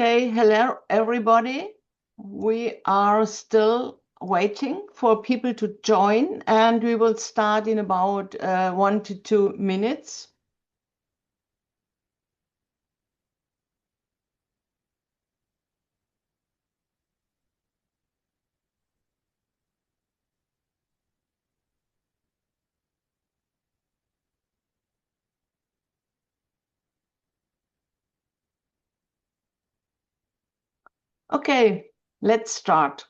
Okay, hello everybody. We are still waiting for people to join, and we will start in about 1 to 2 minutes. Okay, let's start.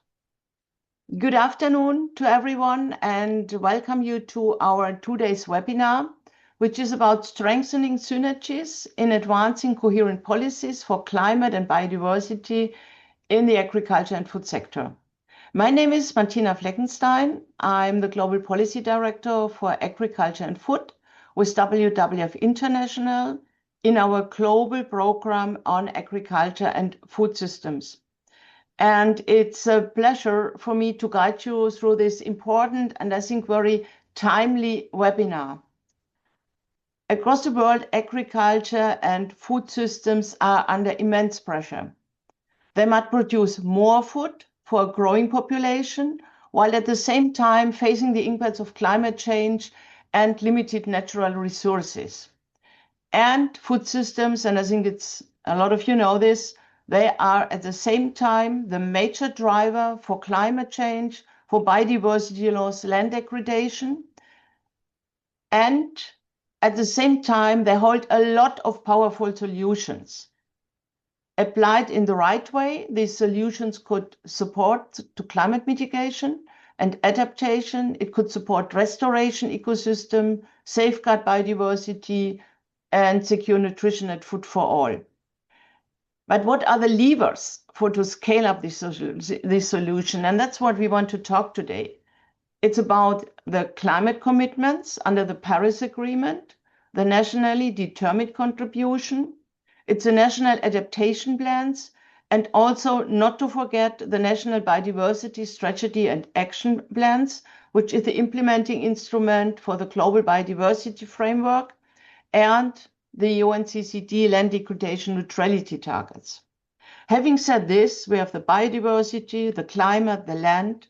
Good afternoon to everyone, and welcome you to our 2 days webinar, which is about strengthening synergies in advancing coherent policies for climate and biodiversity in the agriculture and food sector. My name is Martina Fleckenstein. I'm the Global Policy Director for Agriculture and Food with WWF International in our global program on agriculture and food systems. And it's a pleasure for me to guide you through this important and I think very timely webinar. Across the world, agriculture and food systems are under immense pressure. They must produce more food for a growing population, while at the same time facing the impacts of climate change and limited natural resources. And food systems, and I think it's a lot of you know this, they are at the same time the major driver for climate change, for biodiversity loss, land degradation, and at the same time they hold a lot of powerful solutions. Applied in the right way, these solutions could support to climate mitigation and adaptation. It could support restoration ecosystem, safeguard biodiversity, and secure nutrition and food for all. But what are the levers to scale up this solution? And that's what we want to talk today. It's about the climate commitments under the Paris Agreement, the nationally determined contribution. It's the national adaptation plans, and also not to forget the national biodiversity strategy and action plans, which is the implementing instrument for the global biodiversity framework, and the UNCCD land degradation neutrality targets. Having said this, we have the biodiversity, the climate, the land.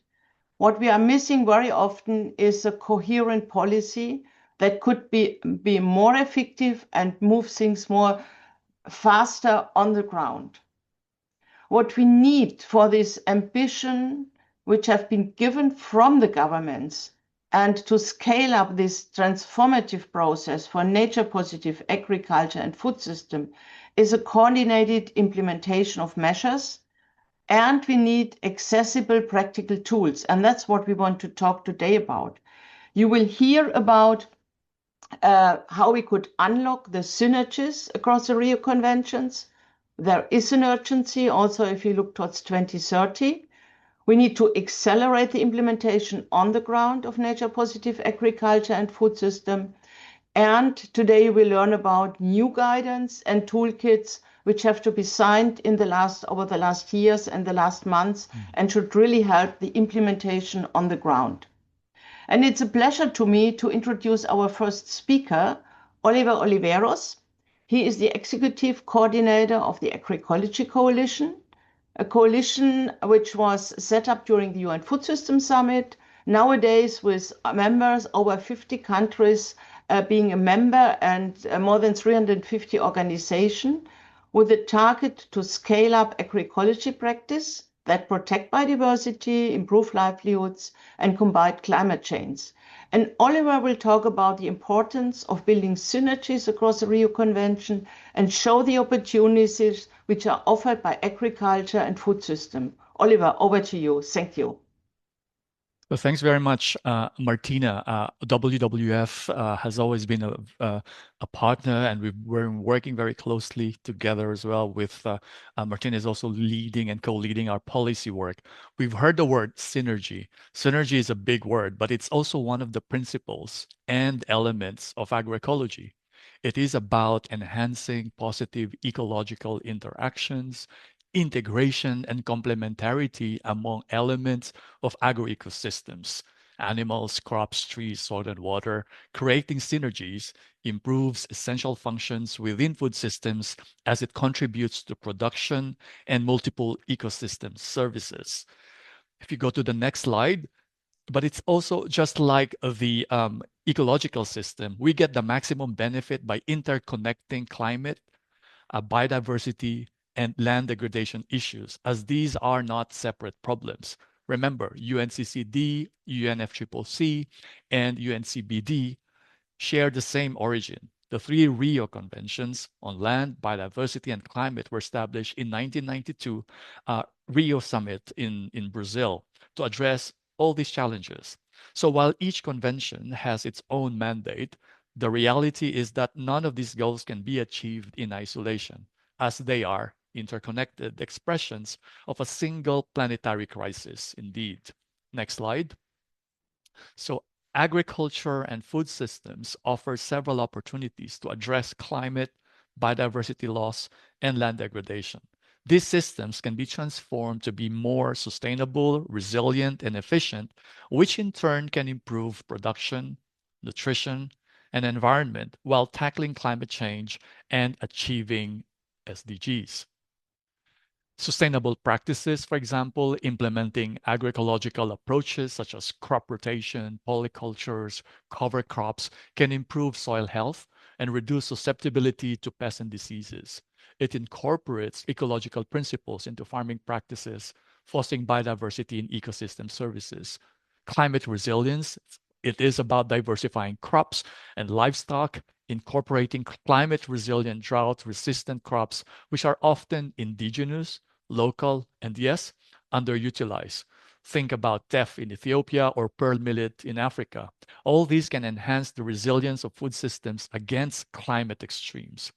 What we are missing very often is a coherent policy that could be more effective and move things more faster on the ground. What we need for this ambition, which have been given from the governments, and to scale up this transformative process for nature-positive agriculture and food system, is a coordinated implementation of measures, and we need accessible practical tools. And that's what we want to talk today about. You will hear about how we could unlock the synergies across the Rio Conventions. There is an urgency also if you look towards 2030. We need to accelerate the implementation on the ground of nature-positive agriculture and food system. And today we learn about new guidance and toolkits which have to be signed over the last years and the last months and should really help the implementation on the ground. And it's a pleasure to me to introduce our first speaker, Oliveros. He is the executive coordinator of the Agroecology Coalition, a coalition which was set up during the UN Food System Summit, nowadays with members over 50 countries being a member and more than 350 organizations, with a target to scale up agroecology practice that protect biodiversity, improve livelihoods, and combat climate change. And Oliver will talk about the importance of building synergies across the Rio Convention and show the opportunities which are offered by agriculture and food system. Oliver, over to you. Thank you. Well, thanks very much, Martina. WWF has always been a partner, and we're working very closely together as well with Martina is also leading and co-leading our policy work. We've heard the word synergy. Synergy is a big word, but it's also one of the principles and elements of agroecology. It is about enhancing positive ecological interactions, integration and complementarity among elements of agroecosystems. animals, crops, trees, soil, and water. Creating synergies improves essential functions within food systems as it contributes to production and multiple ecosystem services. If you go to the next slide, but it's also just like the ecological system. We get the maximum benefit by interconnecting climate, biodiversity, and land degradation issues, as these are not separate problems. Remember, UNCCD, UNFCCC, and UNCBD share the same origin. The three Rio Conventions on land, biodiversity, and climate were established in 1992 Rio Summit in Brazil to address all these challenges. So while each convention has its own mandate, the reality is that none of these goals can be achieved in isolation, as they are interconnected expressions of a single planetary crisis indeed. Next slide. So agriculture and food systems offer several opportunities to address climate, biodiversity loss, and land degradation. These systems can be transformed to be more sustainable, resilient, and efficient, which in turn can improve production, nutrition, and environment while tackling climate change and achieving SDGs. Sustainable practices, for example, implementing agroecological approaches such as crop rotation, polycultures, cover crops, can improve soil health and reduce susceptibility to pests and diseases. It incorporates ecological principles into farming practices, fostering biodiversity in ecosystem services. Climate resilience, it is about diversifying crops and livestock, incorporating climate resilient, drought resistant crops, which are often indigenous, local, and yes, underutilized. Think about teff in Ethiopia or pearl millet in Africa. All these can enhance the resilience of food systems against climate extremes.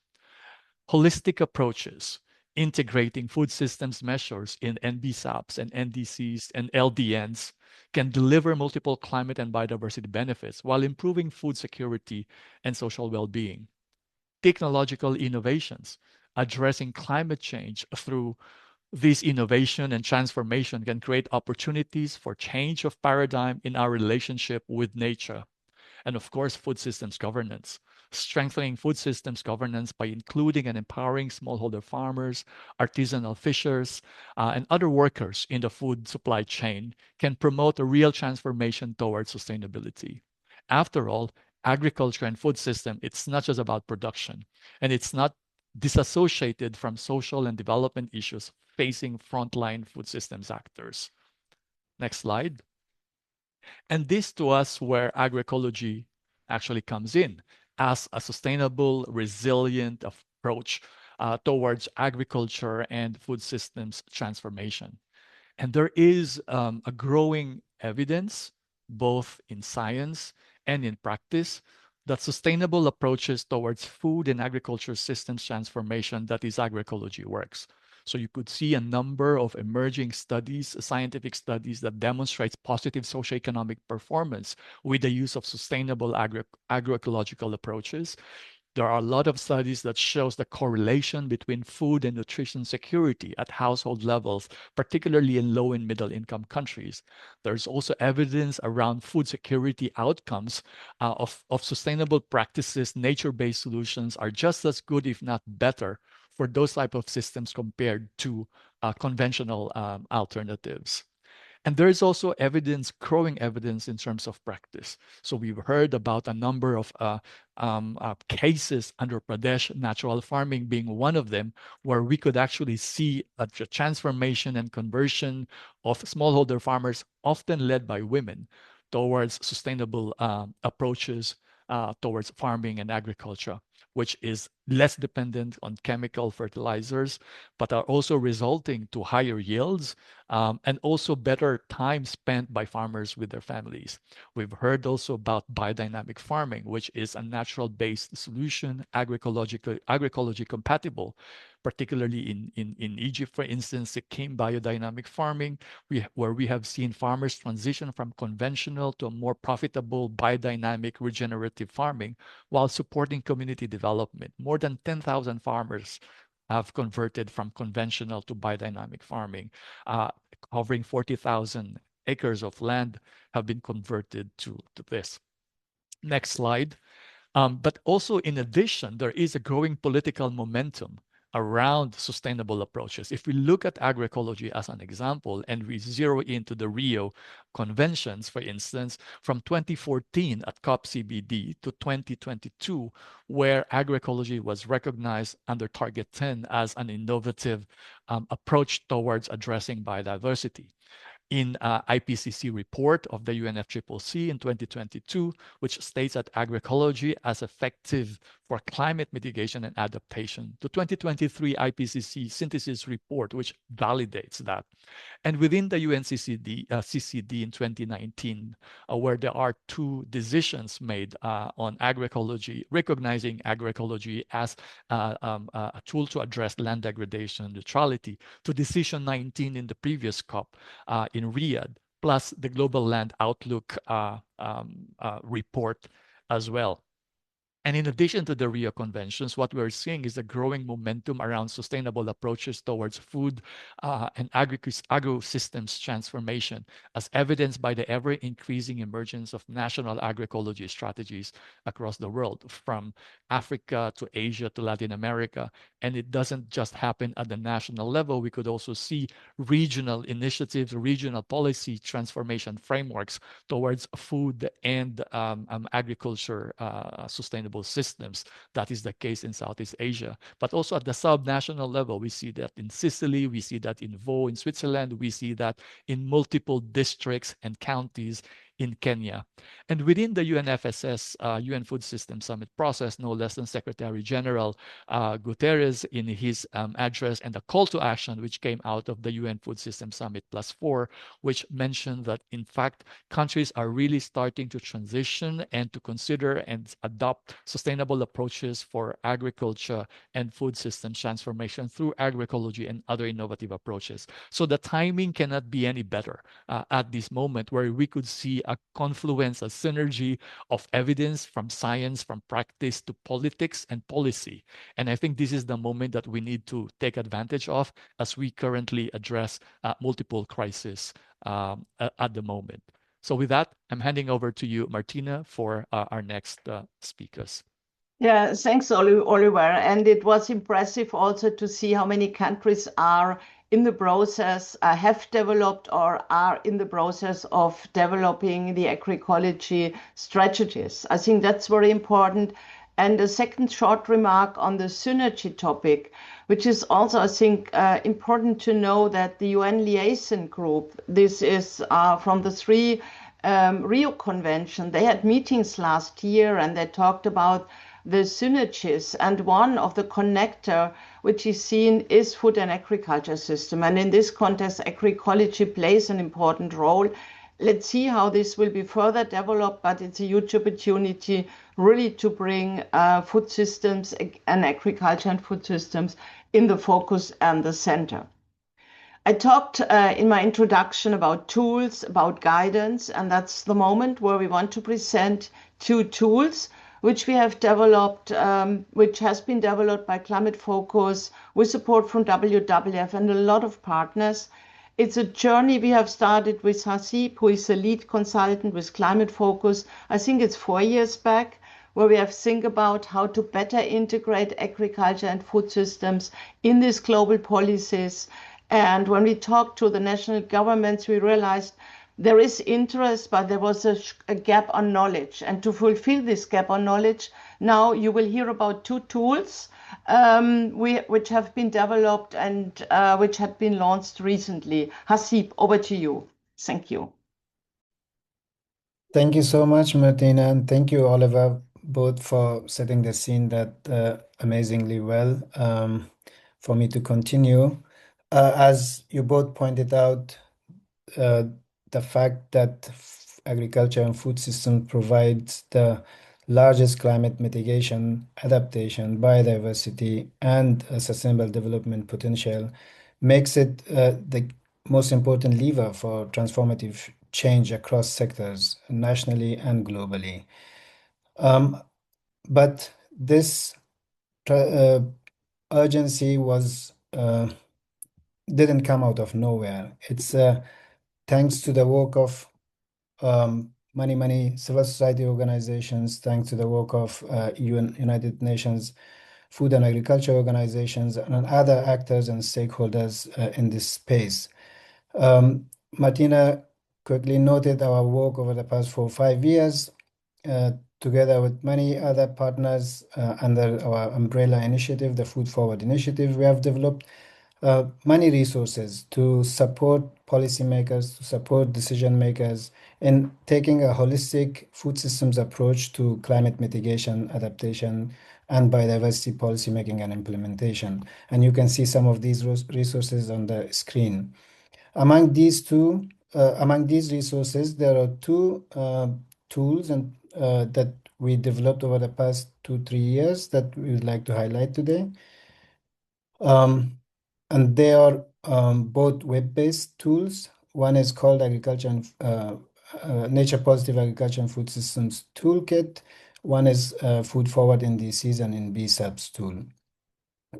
Holistic approaches, integrating food systems measures in NBSAPs and NDCs and LDNs, can deliver multiple climate and biodiversity benefits while improving food security and social well being. Technological innovations, addressing climate change through this innovation and transformation can create opportunities for change of paradigm in our relationship with nature. And of course, food systems governance. Strengthening food systems governance by including and empowering smallholder farmers, artisanal fishers, and other workers in the food supply chain can promote a real transformation towards sustainability. After all, agriculture and food system, it's not just about production, and it's not disassociated from social and development issues facing frontline food systems actors. Next slide. And this to us where agroecology actually comes in as a sustainable, resilient approach towards agriculture and food systems transformation. And there is a growing evidence, both in science and in practice, that sustainable approaches towards food and agriculture systems transformation, that is agroecology, works. So you could see a number of emerging studies, scientific studies that demonstrates positive socioeconomic performance with the use of sustainable agroecological approaches. There are a lot of studies that shows the correlation between food and nutrition security at household levels, particularly in low and middle income countries. There's also evidence around food security outcomes of sustainable practices. Nature-based solutions are just as good, if not better, for those type of systems compared to conventional alternatives. And there is also evidence, growing evidence in terms of practice. So we've heard about a number of cases under Pradesh natural farming being one of them, where we could actually see a transformation and conversion of smallholder farmers, often led by women, towards sustainable approaches towards farming and agriculture, which is less dependent on chemical fertilizers, but are also resulting to higher yields and also better time spent by farmers with their families. We've heard also about biodynamic farming, which is a natural-based solution, agroecology compatible, particularly in Egypt, for instance, it came biodynamic farming, where we have seen farmers transition from conventional to a more profitable biodynamic regenerative farming while supporting community development. More than 10,000 farmers have converted from conventional to biodynamic farming, covering 40,000 acres of land have been converted to this. Next slide. But also, in addition, there is a growing political momentum around sustainable approaches. If we look at agroecology as an example, and we zero into the Rio conventions, for instance, from 2014 at COP CBD to 2022, where agroecology was recognized under Target 10 as an innovative approach towards addressing biodiversity. In IPCC report of the UNFCCC in 2022, which states that agroecology as effective for climate mitigation and adaptation, to 2023 IPCC synthesis report, which validates that. And within the UNCCD CCD in 2019, where there are two decisions made on agroecology, recognizing agroecology as a tool to address land degradation and neutrality, to decision 19 in the previous COP in Riyadh, plus the Global Land Outlook report as well. And in addition to the Rio Conventions, what we're seeing is a growing momentum around sustainable approaches towards food and agro-systems transformation, as evidenced by the ever-increasing emergence of national agroecology strategies across the world, from Africa to Asia to Latin America. And it doesn't just happen at the national level. We could also see regional initiatives, regional policy transformation frameworks towards food and agriculture sustainable systems. That is the case in Southeast Asia. But also at the subnational level, we see that in Sicily, we see that in Vaud in Switzerland, we see that in multiple districts and counties in Kenya. And within the UNFSS, UN Food System Summit process, no less than Secretary General Guterres in his address and the call to action which came out of the UN Food System Summit +4, which mentioned that in fact, countries are really starting to transition and to consider and adopt sustainable approaches for agriculture and food system transformation through agroecology and other innovative approaches. So the timing cannot be any better at this moment, where we could see a confluence, a synergy of evidence from science, from practice to politics and policy. And I think this is the moment that we need to take advantage of as we currently address multiple crises at the moment. So with that, I'm handing over to you, Martina, for our next speakers. Yeah, thanks, Oliver. And it was impressive also to see how many countries are in the process, have developed or are in the process of developing the agroecology strategies. I think that's very important. And a second short remark on the synergy topic, which is also, I think, important to know that the UN liaison group, this is from the three Rio Convention, they had meetings last year and they talked about the synergies, and one of the connector which is seen is food and agriculture system. And in this context, agroecology plays an important role. Let's see how this will be further developed, but it's a huge opportunity really to bring food systems and agriculture and food systems in the focus and the center. I talked in my introduction about tools, about guidance, and that's the moment where we want to present two tools which we have developed, which has been developed by Climate Focus with support from WWF and a lot of partners. It's a journey we have started with Haseeb, who is a lead consultant with Climate Focus. I think it's 4 years back, where we have think about how to better integrate agriculture and food systems in these global policies. And when we talked to the national governments, we realized there is interest, but there was a gap on knowledge. And to fulfill this gap on knowledge, now you will hear about two tools which have been developed and which had been launched recently. Haseeb, over to you. Thank you. Thank you so much, Martina, and thank you, Oliver, both for setting the scene that amazingly well for me to continue. As you both pointed out, the fact that agriculture and food systems provides the largest climate mitigation, adaptation, biodiversity, and sustainable development potential makes it the most important lever for transformative change across sectors, nationally and globally. But this urgency didn't come out of nowhere. It's thanks to the work of many civil society organizations, thanks to the work of United Nations Food and Agriculture organizations and other actors and stakeholders in this space. Martina quickly noted our work over the past 4 or 5 years, together with many other partners under our umbrella initiative, the Food Forward Initiative. We have developed many resources to support policymakers, to support decision makers in taking a holistic food systems approach to climate mitigation, adaptation, and biodiversity policymaking and implementation. And you can see some of these resources on the screen. Among these resources, there are two tools that we developed over the past 2-3 years that we would like to highlight today. And they are both web-based tools. One is called Nature Positive Agriculture and Food Systems Toolkit. One is Food Forward in DCs and in BSAPs tool.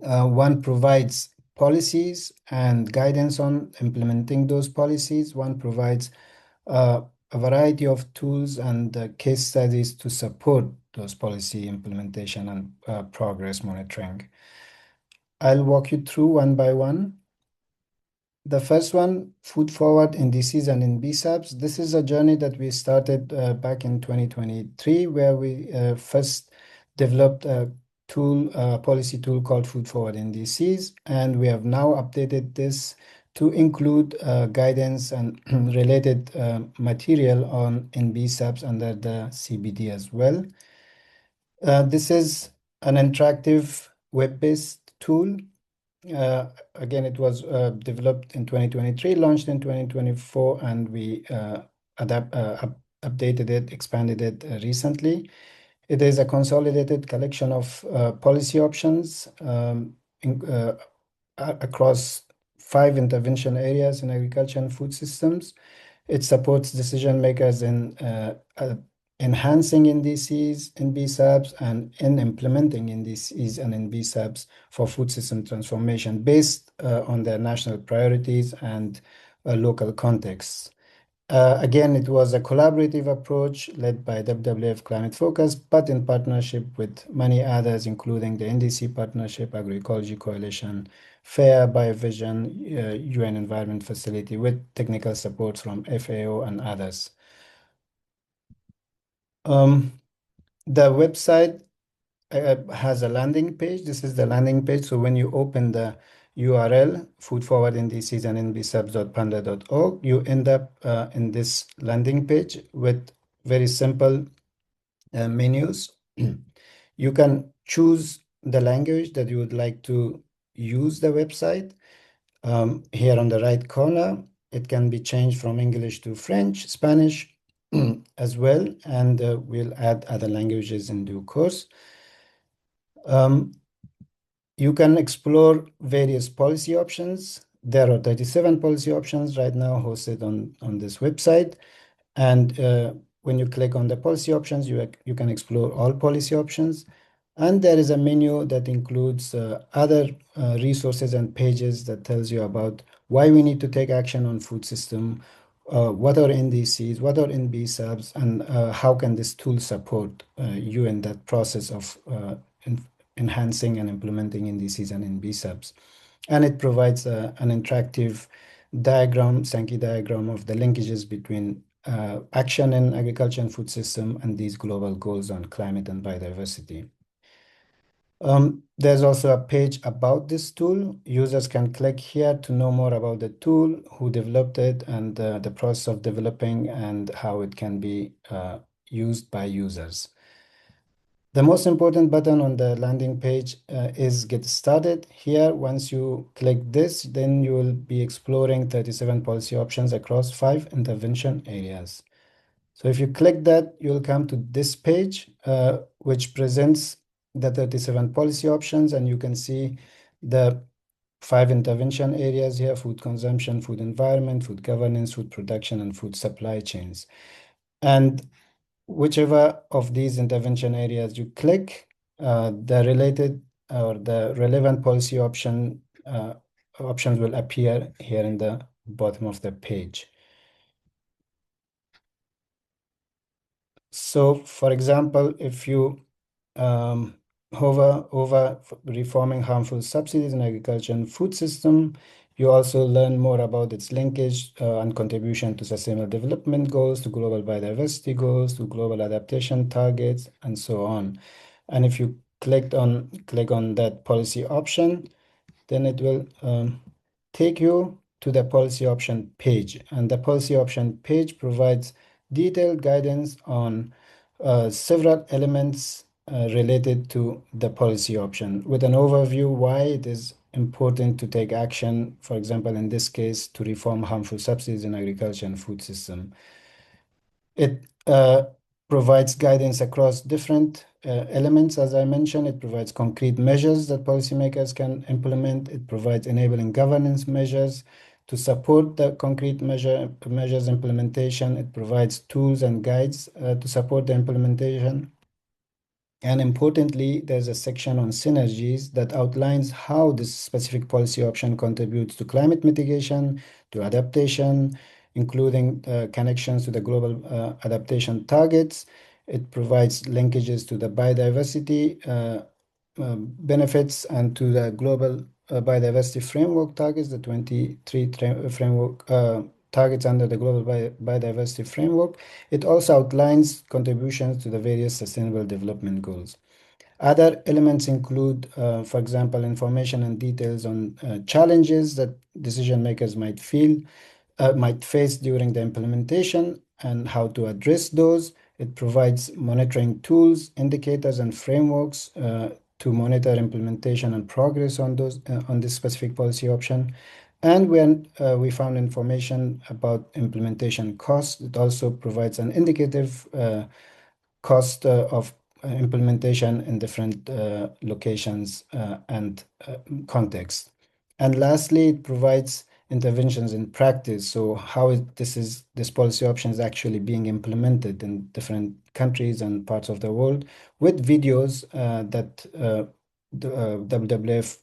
One provides policies and guidance on implementing those policies. One provides a variety of tools and case studies to support those policy implementation and progress monitoring. I'll walk you through one by one. The first one, Food Forward in DCs and in BSAPs. This is a journey that we started back in 2023, where we first developed a policy tool called Food Forward in DCs, and we have now updated this to include guidance and related material in BSAPs under the CBD as well. This is an interactive web-based tool. Again, it was developed in 2023, launched in 2024, and we updated it, expanded it recently. It is a consolidated collection of policy options across 5 intervention areas in agriculture and food systems. It supports decision makers in enhancing NDCs in BSAPs and in implementing NDCs and in BSAPs for food system transformation based on their national priorities and local contexts. Again, it was a collaborative approach led by WWF Climate Focus, but in partnership with many others, including the NDC Partnership, Agroecology Coalition, FAIR, BioVision, UN Environment Facility, with technical support from FAO and others. The website has a landing page. This is the landing page. So when you open the URL, foodforwardindcs and nbsubs.panda.org, you end up in this landing page with very simple menus. You can choose the language that you would like to use the website. Here on the right corner, it can be changed from English to French, Spanish as well, and we'll add other languages in due course. You can explore various policy options. There are 37 policy options right now hosted on this website. And when you click on the policy options, you can explore all policy options. And there is a menu that includes other resources and pages that tells you about why we need to take action on food system, what are NDCs, what are NBSAPs, and how can this tool support you in that process of enhancing and implementing NDCs and NBSAPs. And it provides an interactive diagram, Sankey diagram of the linkages between action in agriculture and food system and these global goals on climate and biodiversity. There's also a page about this tool. Users can click here to know more about the tool, who developed it, and the process of developing and how it can be used by users. The most important button on the landing page is Get Started. Here, once you click this, then you will be exploring 37 policy options across 5 intervention areas. So if you click that, you'll come to this page, which presents the 37 policy options, and you can see the 5 intervention areas here: food consumption, food environment, food governance, food production, and food supply chains. And whichever of these intervention areas you click, the related or the relevant policy options will appear here in the bottom of the page. So, for example, if you hover over reforming harmful subsidies in agriculture and food system, you also learn more about its linkage and contribution to sustainable development goals, to global biodiversity goals, to global adaptation targets, and so on. And if you click on that policy option, then it will take you to the policy option page. And the policy option page provides detailed guidance on several elements related to the policy option with an overview why it is important to take action, for example, in this case, to reform harmful subsidies in agriculture and food system. It provides guidance across different elements. As I mentioned, it provides concrete measures that policymakers can implement. It provides enabling governance measures to support the concrete measures implementation. It provides tools and guides to support the implementation. And importantly, there's a section on synergies that outlines how this specific policy option contributes to climate mitigation, to adaptation, including connections to the global adaptation targets. It provides linkages to the biodiversity benefits and to the global biodiversity framework targets, the 23 framework targets under the global biodiversity framework. It also outlines contributions to the various sustainable development goals. Other elements include, for example, information and details on challenges that decision makers might face during the implementation and how to address those. It provides monitoring tools, indicators, and frameworks to monitor implementation and progress on this specific policy option. And when we found information about implementation costs, it also provides an indicative cost of implementation in different locations and contexts. And lastly, it provides interventions in practice. So how this policy option is actually being implemented in different countries and parts of the world with videos that the WWF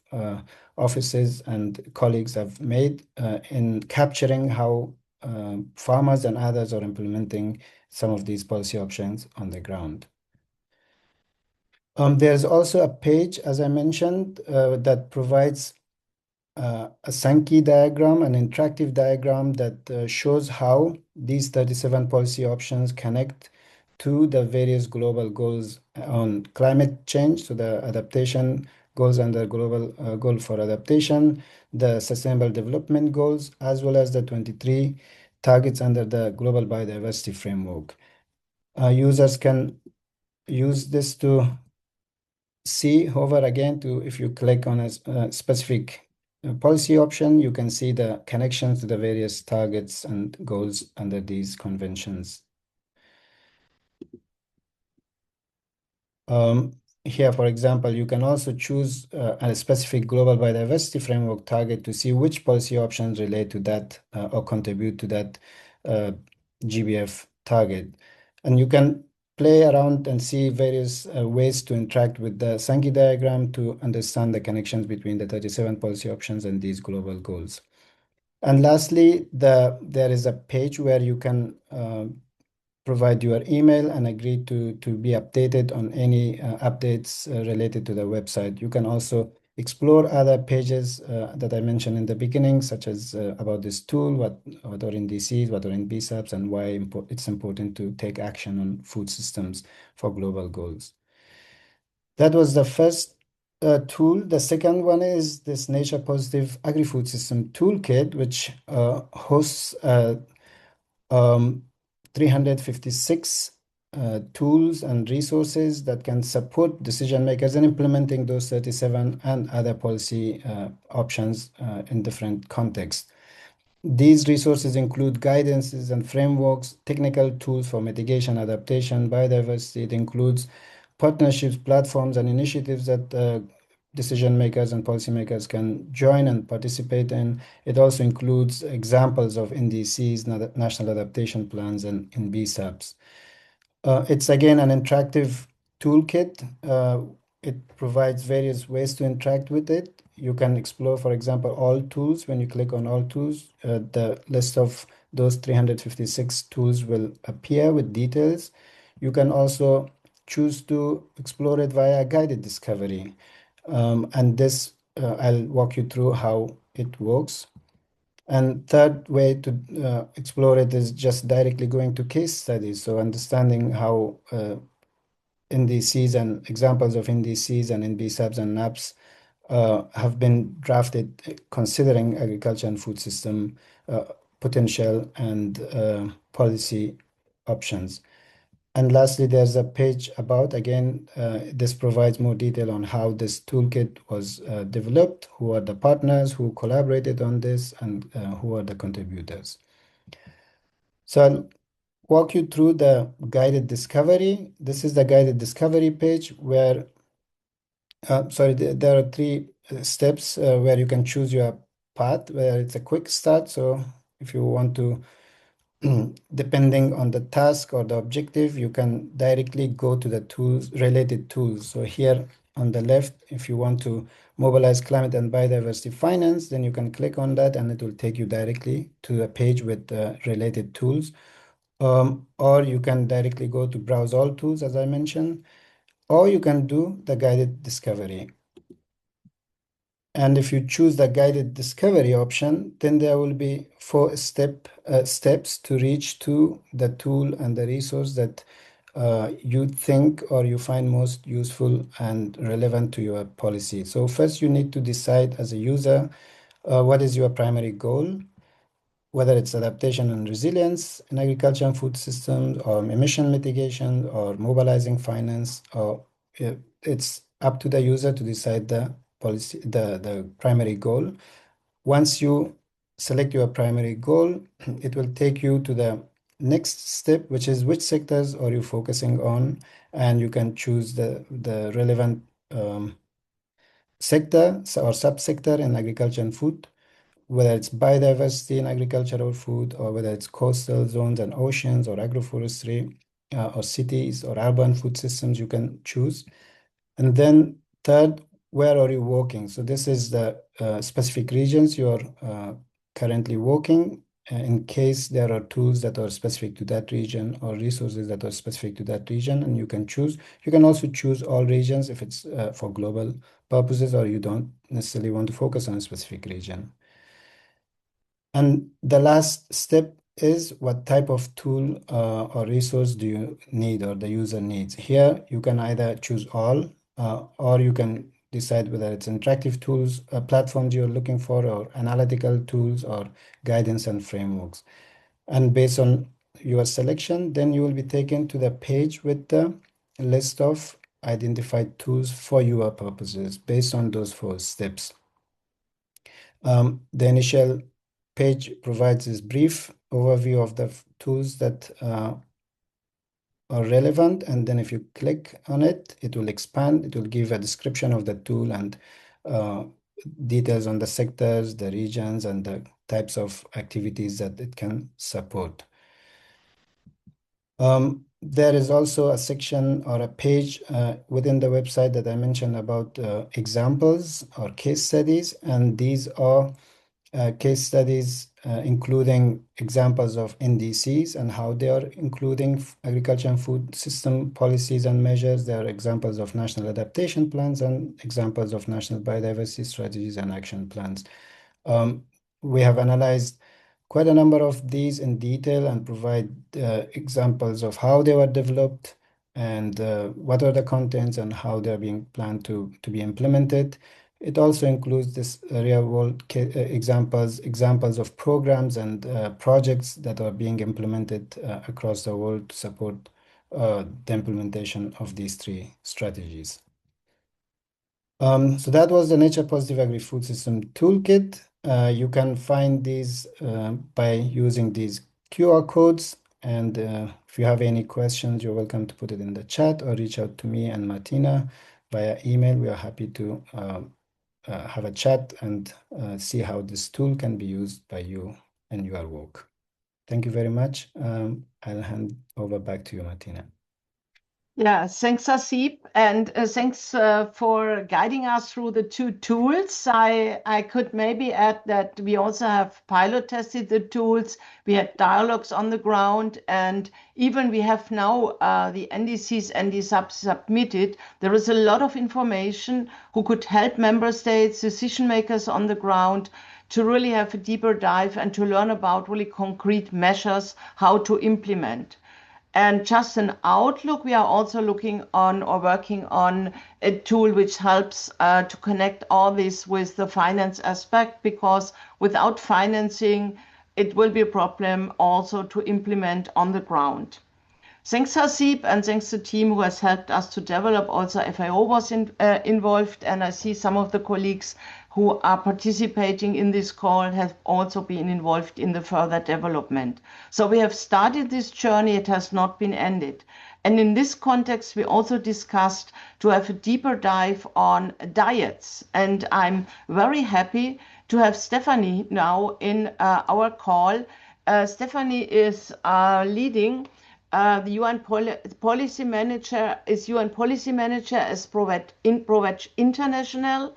offices and colleagues have made in capturing how farmers and others are implementing some of these policy options on the ground. There's also a page, as I mentioned, that provides a Sankey diagram, an interactive diagram that shows how these 37 policy options connect to the various global goals on climate change, so the adaptation goals under global goal for adaptation, the sustainable development goals, as well as the 23 targets under the global biodiversity framework. Users can use this to see, hover again to, if you click on a specific policy option, you can see the connections to the various targets and goals under these conventions. Here, for example, you can also choose a specific global biodiversity framework target to see which policy options relate to that or contribute to that GBF target. And you can play around and see various ways to interact with the Sankey diagram to understand the connections between the 37 policy options and these global goals. And lastly, there is a page where you can provide your email and agree to be updated on any updates related to the website. You can also explore other pages that I mentioned in the beginning, such as about this tool, what are indices, what are in BSAPs, and why it's important to take action on food systems for global goals. That was the first tool. The second one is this Nature Positive Agri-Food System Toolkit, which hosts 356 tools and resources that can support decision makers in implementing those 37 and other policy options in different contexts. These resources include guidances and frameworks, technical tools for mitigation, adaptation, biodiversity. It includes partnerships, platforms, and initiatives that decision makers and policymakers can join and participate in. It also includes examples of NDCs, national adaptation plans, and in BSAPs. It's again an interactive toolkit. It provides various ways to interact with it. You can explore, for example, all tools. When you click on all tools, the list of those 356 tools will appear with details. you can also choose to explore it via guided discovery. And this, I'll walk you through how it works. And third way to explore it is just directly going to case studies. So understanding how NDCs and examples of NDCs and NBSABs and NAPs have been drafted considering agriculture and food system potential and policy options. And lastly, there's a page about, again, this provides more detail on how this toolkit was developed, who are the partners who collaborated on this, and who are the contributors. So I'll walk you through the guided discovery. This is the guided discovery page where, there are three steps where you can choose your path, where it's a quick start. So if you want to, depending on the task or the objective, you can directly go to the tools, related tools. So here on the left, if you want to mobilize climate and biodiversity finance, then you can click on that and it will take you directly to a page with related tools. Or you can directly go to browse all tools, as I mentioned, or you can do the guided discovery. And if you choose the guided discovery option, then there will be four steps to reach to the tool and the resource that you think or you find most useful and relevant to your policy. So first you need to decide as a user what is your primary goal, whether it's adaptation and resilience in agriculture and food systems, or emission mitigation, or mobilizing finance, or it's up to the user to decide the policy, the primary goal. Once you select your primary goal, it will take you to the next step, which is which sectors are you focusing on, and you can choose the relevant sector or subsector in agriculture and food, whether it's biodiversity in agriculture or food, or whether it's coastal zones and oceans, or agroforestry, or cities or urban food systems, you can choose. And then third, where are you working? So this is the specific regions you are currently working, in case there are tools that are specific to that region or resources that are specific to that region, and you can choose. You can also choose all regions if it's for global purposes, or you don't necessarily want to focus on a specific region. And the last step is what type of tool or resource do you need or the user needs. Here, you can either choose all, or you can decide whether it's interactive tools, platforms you're looking for, or analytical tools, or guidance and frameworks. And based on your selection, then you will be taken to the page with the list of identified tools for your purposes based on those four steps. The initial page provides this brief overview of the tools that are relevant, and then if you click on it, it will expand. It will give a description of the tool and details on the sectors, the regions, and the types of activities that it can support. There is also a section or a page within the website that I mentioned about examples or case studies, and these are case studies including examples of NDCs and how they are including agriculture and food system policies and measures. There are examples of national adaptation plans and examples of national biodiversity strategies and action plans. We have analyzed quite a number of these in detail and provide examples of how they were developed and what are the contents and how they're being planned to be implemented. It also includes this real-world examples of programs and projects that are being implemented across the world to support the implementation of these three strategies. So that was the Nature Positive Agri-Food System Toolkit. You can find these by using these QR codes. And if you have any questions, you're welcome to put it in the chat or reach out to me and Martina via email. We are happy to have a chat and see how this tool can be used by you in your work. Thank you very much. I'll hand over back to you, Martina. Yeah, thanks, Haseeb, and thanks for guiding us through the two tools. I could maybe add that we also have pilot tested the tools. We had dialogues on the ground, and even we have now the NDCs and the submitted. There is a lot of information who could help member states, decision makers on the ground to really have a deeper dive and to learn about really concrete measures, how to implement. And just an outlook, we are also looking on or working on a tool which helps to connect all this with the finance aspect, because without financing, it will be a problem also to implement on the ground. Thanks, Haseeb, and thanks to the team who has helped us to develop. Also, FAO was involved, and I see some of the colleagues who are participating in this call have also been involved in the further development. So we have started this journey, it has not been ended. And in this context, we also discussed to have a deeper dive on diets. And I'm very happy to have Stephanie now in our call. Stephanie is leading the UN policy manager is UN policy manager as ProVeg International,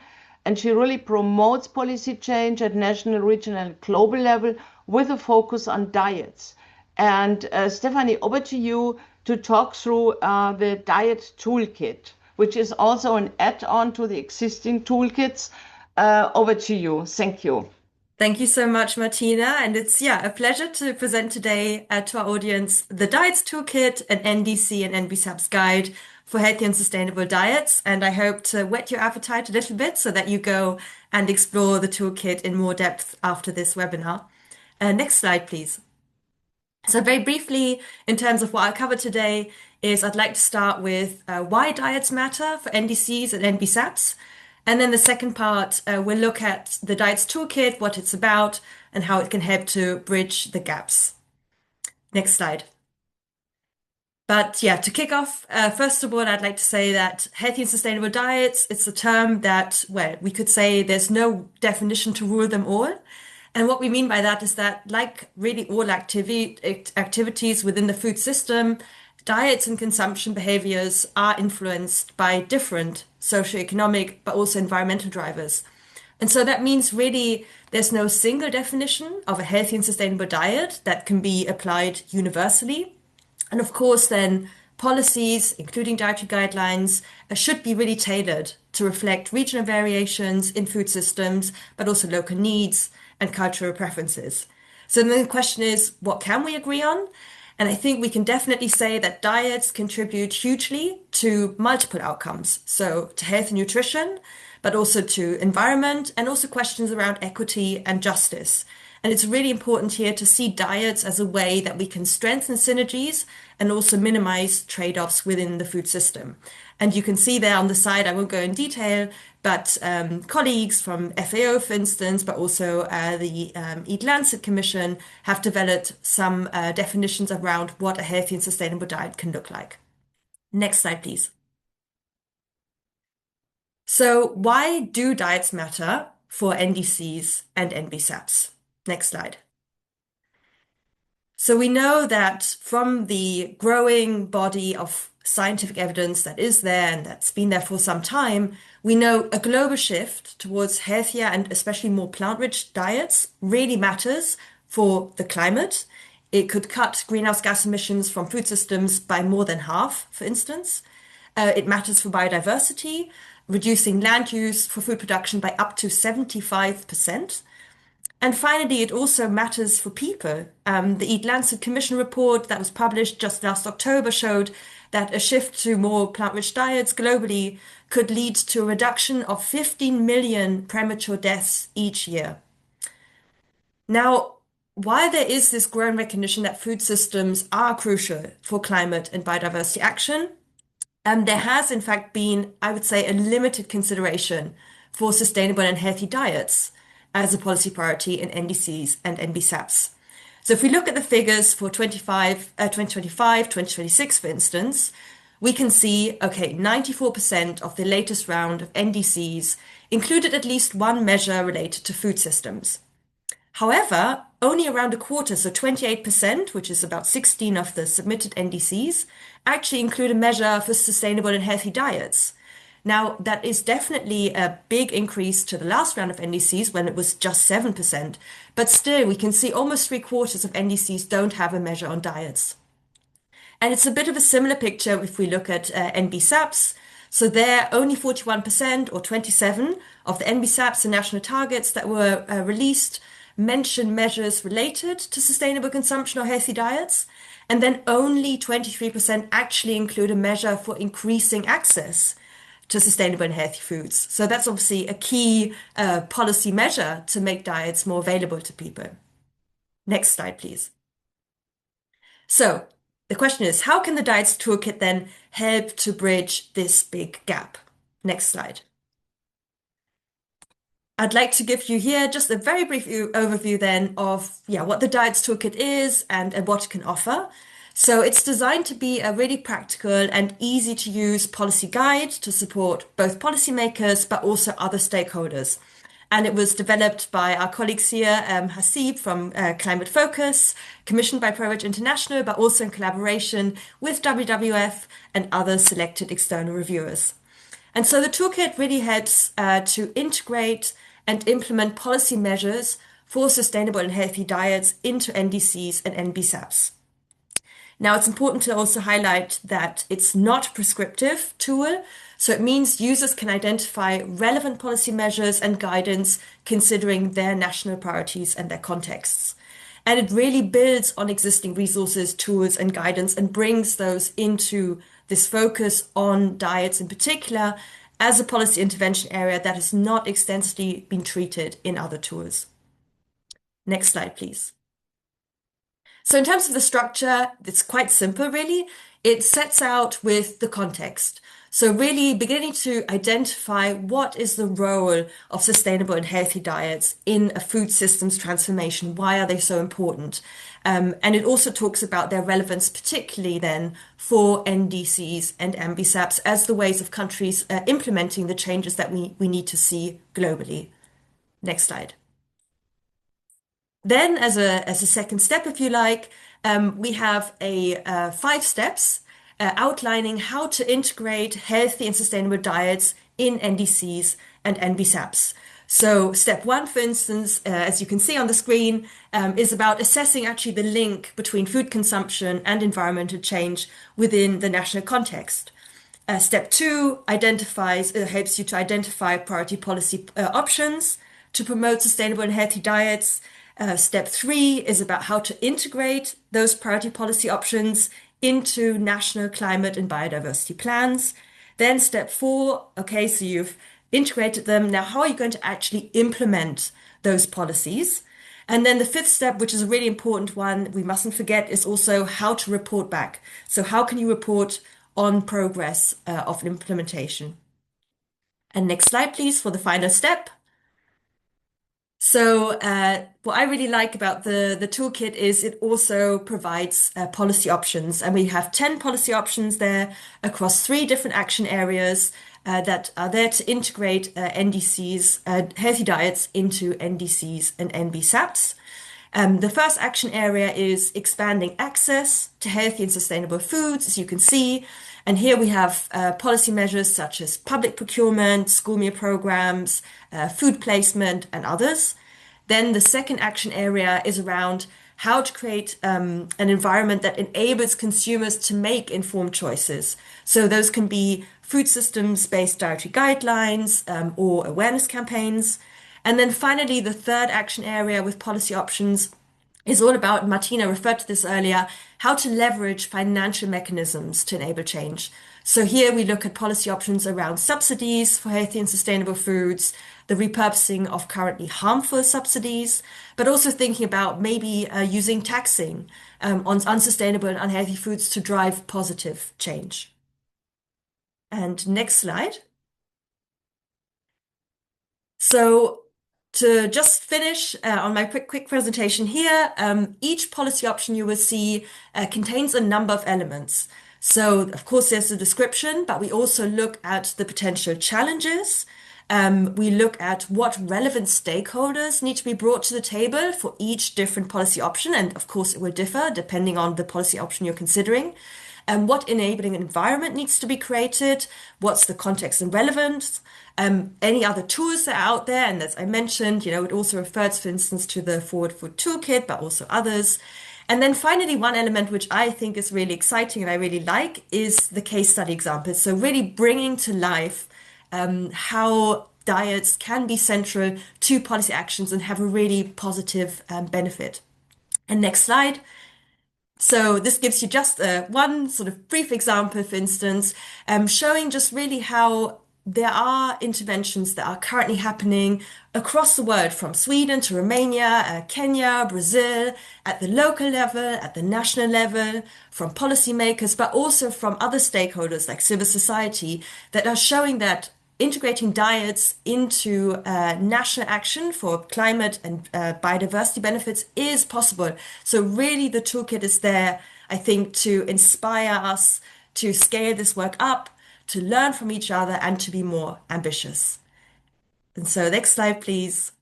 and she really promotes policy change at national, regional, and global level with a focus on diets. And Stephanie, over to you to talk through the diet toolkit, which is also an add-on to the existing toolkits. Over to you. Thank you. Thank you so much, Martina. And it's, a pleasure to present today to our audience the Diets Toolkit, an NDC and NBSAP's guide for healthy and sustainable diets. And I hope to whet your appetite a little bit so that you go and explore the toolkit in more depth after this webinar. Next slide, please. So very briefly, in terms of what I'll cover today, is I'd like to start with why diets matter for NDCs and NBSAPs. And then the second part, we'll look at the Diets Toolkit, what it's about, and how it can help to bridge the gaps. Next slide. But to kick off, first of all, I'd like to say that healthy and sustainable diets, it's a term that, well, we could say there's no definition to rule them all. And what we mean by that is that, like really all activities within the food system, diets and consumption behaviors are influenced by different socioeconomic, but also environmental drivers. And so that means really there's no single definition of a healthy and sustainable diet that can be applied universally. And of course, then policies, including dietary guidelines, should be really tailored to reflect regional variations in food systems, but also local needs and cultural preferences. So then the question is, what can we agree on? And I think we can definitely say that diets contribute hugely to multiple outcomes. So to health and nutrition, but also to environment, and also questions around equity and justice. And it's really important here to see diets as a way that we can strengthen synergies and also minimize trade-offs within the food system. And you can see there on the side, I won't go in detail, but colleagues from FAO, for instance, but also the Eat Lancet Commission have developed some definitions around what a healthy and sustainable diet can look like. Next slide, please. So why do diets matter for NDCs and NBSAPs? Next slide. So we know that from the growing body of scientific evidence that is there and that's been there for some time, we know a global shift towards healthier and especially more plant-rich diets really matters for the climate. It could cut greenhouse gas emissions from food systems by more than half, for instance. It matters for biodiversity, reducing land use for food production by up to 75%. And finally, it also matters for people. The Eat Lancet Commission report that was published just last October showed that a shift to more plant-rich diets globally could lead to a reduction of 15 million premature deaths each year. Now, while there is this growing recognition that food systems are crucial for climate and biodiversity action, there has in fact been, I would say, a limited consideration for sustainable and healthy diets as a policy priority in NDCs and NBSAPs. So if we look at the figures for 2025, 2026, for instance, we can see, 94% of the latest round of NDCs included at least one measure related to food systems. However, only around a quarter, so 28%, which is about 16 of the submitted NDCs, actually include a measure for sustainable and healthy diets. Now, that is definitely a big increase to the last round of NDCs when it was just 7%, but still we can see almost 3/4 of NDCs don't have a measure on diets. And it's a bit of a similar picture if we look at NBSAPs. So there, only 41% or 27 of the NBSAPs and national targets that were released mention measures related to sustainable consumption or healthy diets. And then only 23% actually include a measure for increasing access to sustainable and healthy foods. So that's obviously a key policy measure to make diets more available to people. Next slide, please. So the question is, how can the Diets Toolkit then help to bridge this big gap? Next slide. I'd like to give you here just a very brief overview then of what the Diets Toolkit is and what it can offer. So it's designed to be a really practical and easy to use policy guide to support both policymakers but also other stakeholders. And it was developed by our colleagues here, Haseeb from Climate Focus, commissioned by ProVeg International, but also in collaboration with WWF and other selected external reviewers. And so the toolkit really helps to integrate and implement policy measures for sustainable and healthy diets into NDCs and NBSAPs. Now, it's important to also highlight that it's not a prescriptive tool, so it means users can identify relevant policy measures and guidance considering their national priorities and their contexts. And it really builds on existing resources, tools, and guidance and brings those into this focus on diets in particular as a policy intervention area that has not extensively been treated in other tools. Next slide, please. So in terms of the structure, it's quite simple, really. It sets out with the context. So really beginning to identify what is the role of sustainable and healthy diets in a food systems transformation. Why are they so important? And it also talks about their relevance, particularly then for NDCs and NBSAPs as the ways of countries implementing the changes that we need to see globally. Next slide. Then as a second step, if you like, we have 5 steps outlining how to integrate healthy and sustainable diets in NDCs and NBSAPs. So step 1, for instance, as you can see on the screen, is about assessing actually the link between food consumption and environmental change within the national context. Step 2 helps you to identify priority policy options to promote sustainable and healthy diets. Step 3 is about how to integrate those priority policy options into national climate and biodiversity plans. Then step 4, okay, so you've integrated them. Now, how are you going to actually implement those policies? And then the 5th step, which is a really important one, we mustn't forget, is also how to report back. So how can you report on progress of implementation? And next slide, please, for the final step. So what I really like about the toolkit is it also provides policy options. And we have 10 policy options there across 3 different action areas that are there to integrate NDCs, healthy diets into NDCs and NBSAPs. The first action area is expanding access to healthy and sustainable foods, as you can see. And here we have policy measures such as public procurement, school meal programs, food placement, and others. Then the second action area is around how to create an environment that enables consumers to make informed choices. So those can be food systems-based dietary guidelines or awareness campaigns. And then finally, the third action area with policy options is all about, Martina referred to this earlier, how to leverage financial mechanisms to enable change. So here we look at policy options around subsidies for healthy and sustainable foods, the repurposing of currently harmful subsidies, but also thinking about maybe using taxing on unsustainable and unhealthy foods to drive positive change. And next slide. So to just finish on my quick presentation here, each policy option you will see contains a number of elements. So, of course, there's the description, but we also look at the potential challenges We look at what relevant stakeholders need to be brought to the table for each different policy option. And of course, it will differ depending on the policy option you're considering. What enabling environment needs to be created, what's the context and relevance, any other tools that are out there. And as I mentioned, it also refers, for instance, to the Forward Food Toolkit, but also others. And then finally, one element which I think is really exciting and I really like is the case study examples. So really bringing to life how diets can be central to policy actions and have a really positive benefit. And next slide. So this gives you just one sort of brief example, for instance, showing just really how there are interventions that are currently happening across the world, from Sweden to Romania, Kenya, Brazil, at the local level, at the national level, from policymakers, but also from other stakeholders like civil society, that are showing that integrating diets into national action for climate and biodiversity benefits is possible. So really the toolkit is there, I think, to inspire us to scale this work up, to learn from each other, and to be more ambitious. And so next slide, please.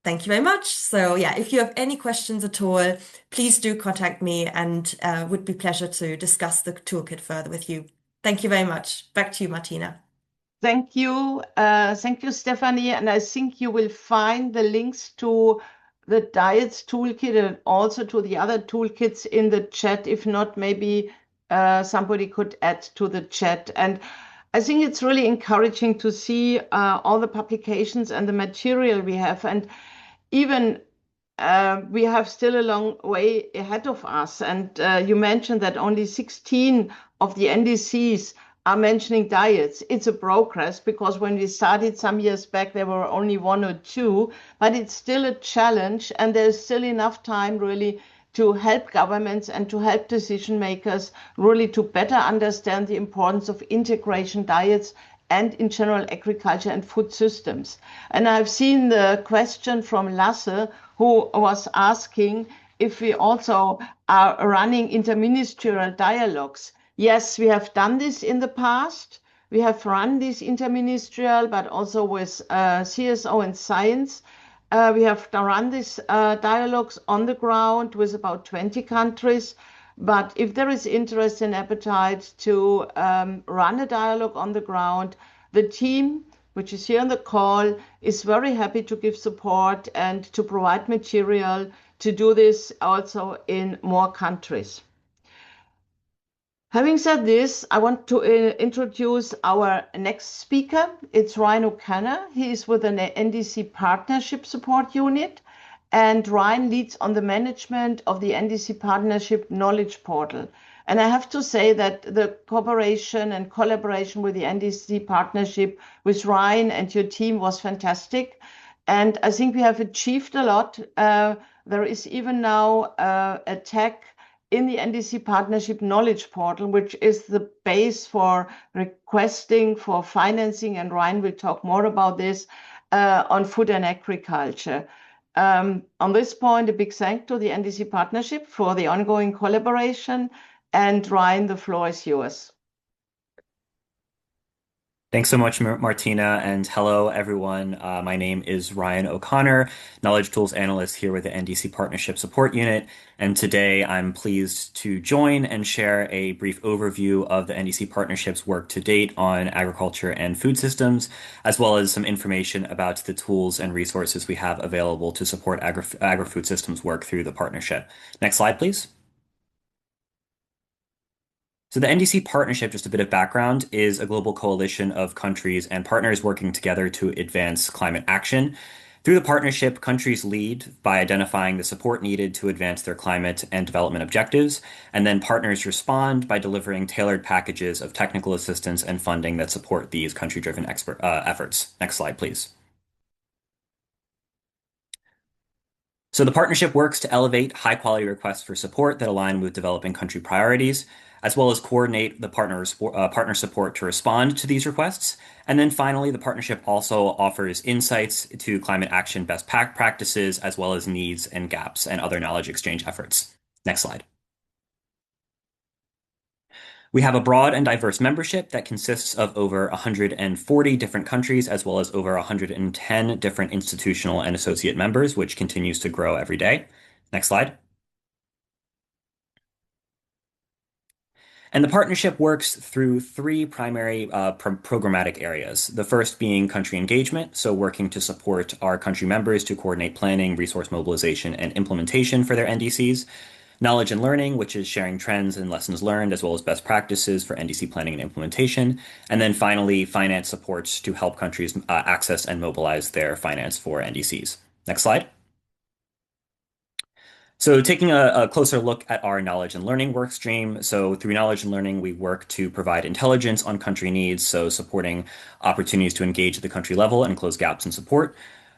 Thank you very much. So yeah, if you have any questions at all, please do contact me, and would be a pleasure to discuss the toolkit further with you. Thank you very much. Back to you, Martina. Thank you, Stephanie. And I think you will find the links to the diets toolkit and also to the other toolkits in the chat. If not, maybe somebody could add to the chat. And I think it's really encouraging to see all the publications and the material we have. And even we have still a long way ahead of us. And you mentioned that only 16 of the NDCs are mentioning diets. It's a progress, because when we started some years back, there were only 1 or 2, but it's still a challenge, and there's still enough time really to help governments and to help decision makers really to better understand the importance of integration diets and in general agriculture and food systems. And I've seen the question from Lasse, who was asking if we also are running interministerial dialogues. Yes, we have done this in the past. We have run these interministerial, but also with CSO and science. We have run these dialogues on the ground with about 20 countries. But if there is interest and appetite to run a dialogue on the ground, the team, which is here on the call, is very happy to give support and to provide material to do this also in more countries. Having said this, I want to introduce our next speaker. It's Ryan O'Connor. He is with an NDC Partnership Support Unit, and Ryan leads on the management of the NDC Partnership Knowledge Portal. And I have to say that the cooperation and collaboration with the NDC Partnership with Ryan and your team was fantastic. And I think we have achieved a lot. There is even now a tag in the NDC Partnership Knowledge Portal, which is the base for requesting for financing, and Ryan will talk more about this, on food and agriculture. On this point, a big thank to the NDC Partnership for the ongoing collaboration. And Ryan, the floor is yours. Thanks so much, Martina, and hello, everyone. My name is Ryan O'Connor, Knowledge Tools Analyst here with the NDC Partnership Support Unit, and today I'm pleased to join and share a brief overview of the NDC Partnership's work to date on agriculture and food systems, as well as some information about the tools and resources we have available to support agri-food systems work through the partnership. Next slide, please. So the NDC Partnership, just a bit of background, is a global coalition of countries and partners working together to advance climate action. Through the partnership, countries lead by identifying the support needed to advance their climate and development objectives, and then partners respond by delivering tailored packages of technical assistance and funding that support these country-driven efforts. Next slide, please. So the partnership works to elevate high-quality requests for support that align with developing country priorities, as well as coordinate the partner support to respond to these requests. And then finally, the partnership also offers insights to climate action best practices, as well as needs and gaps and other knowledge exchange efforts. Next slide. We have a broad and diverse membership that consists of over 140 different countries, as well as over 110 different institutional and associate members, which continues to grow every day. Next slide. And the partnership works through three primary programmatic areas. The first being country engagement, so working to support our country members to coordinate planning, resource mobilization, and implementation for their NDCs. Knowledge and learning, which is sharing trends and lessons learned, as well as best practices for NDC planning and implementation. And then finally, finance supports to help countries access and mobilize their finance for NDCs. Next slide. So taking a closer look at our knowledge and learning work stream. So through knowledge and learning, we work to provide intelligence on country needs, so supporting opportunities to engage at the country level and close gaps in support.